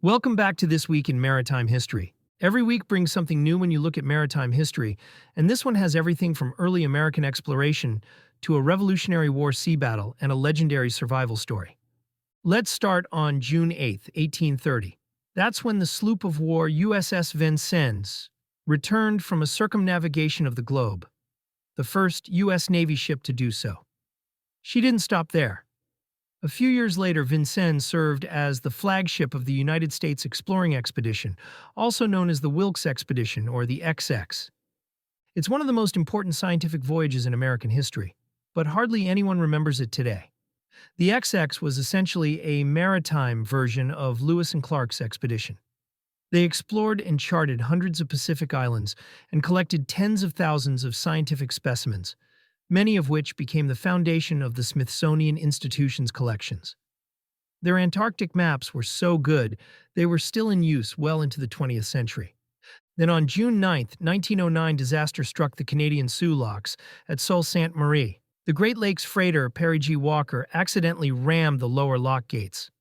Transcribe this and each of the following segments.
Welcome back to This Week in Maritime History. Every week brings something new when you look at maritime history, and this one has everything from early American exploration to a Revolutionary War sea battle and a legendary survival story. Let's start on June 8, 1830. That's when the sloop of war USS Vincennes returned from a circumnavigation of the globe, the first U.S. Navy ship to do so. She didn't stop there. A few years later, Vincennes served as the flagship of the United States Exploring Expedition, also known as the Wilkes Expedition or the XX. It's one of the most important scientific voyages in American history, but hardly anyone remembers it today. The XX was essentially a maritime version of Lewis and Clark's expedition. They explored and charted hundreds of Pacific islands and collected tens of thousands of scientific specimens, many of which became the foundation of the Smithsonian Institution's collections. Their Antarctic maps were so good, they were still in use well into the 20th century. Then on June 9, 1909, disaster struck the Canadian Soo locks at Sault Ste. Marie. The Great Lakes freighter Perry G. Walker accidentally rammed the lower lock gates.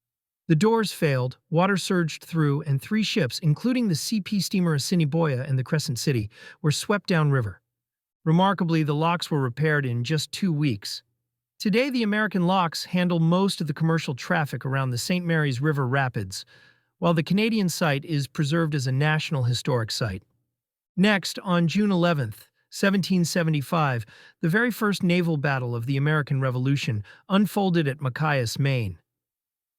The doors failed, water surged through, and 3 ships, including the CP steamer Assiniboia and the Crescent City, were swept downriver. Remarkably, the locks were repaired in just 2 weeks. Today, the American locks handle most of the commercial traffic around the St. Mary's River Rapids, while the Canadian site is preserved as a National Historic Site. Next, on June 11, 1775, the very first naval battle of the American Revolution unfolded at Machias, Maine.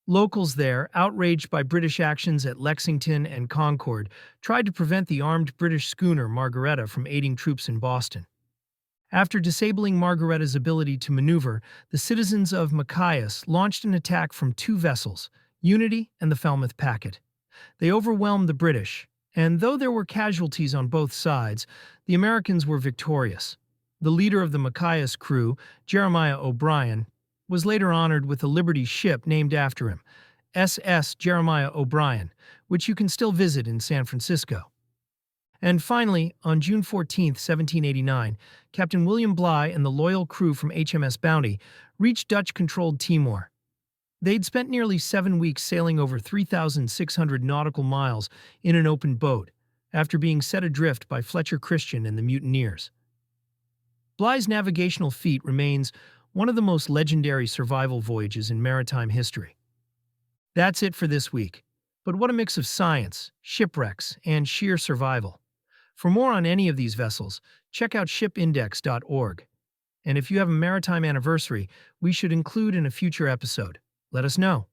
Locals there, outraged by British actions at Lexington and Concord, tried to prevent the armed British schooner Margaretta from aiding troops in Boston. After disabling Margaretta's ability to maneuver, the citizens of Machias launched an attack from 2 vessels, Unity and the Falmouth Packet. They overwhelmed the British, and though there were casualties on both sides, the Americans were victorious. The leader of the Machias crew, Jeremiah O'Brien, was later honored with a Liberty ship named after him, SS Jeremiah O'Brien, which you can still visit in San Francisco. And finally, on June 14, 1789, Captain William Bligh and the loyal crew from HMS Bounty reached Dutch-controlled Timor. They'd spent nearly 7 weeks sailing over 3,600 nautical miles in an open boat, after being set adrift by Fletcher Christian and the mutineers. Bligh's navigational feat remains one of the most legendary survival voyages in maritime history. That's it for this week. But what a mix of science, shipwrecks, and sheer survival. For more on any of these vessels, check out ShipIndex.org. And if you have a maritime anniversary we should include in a future episode, let us know.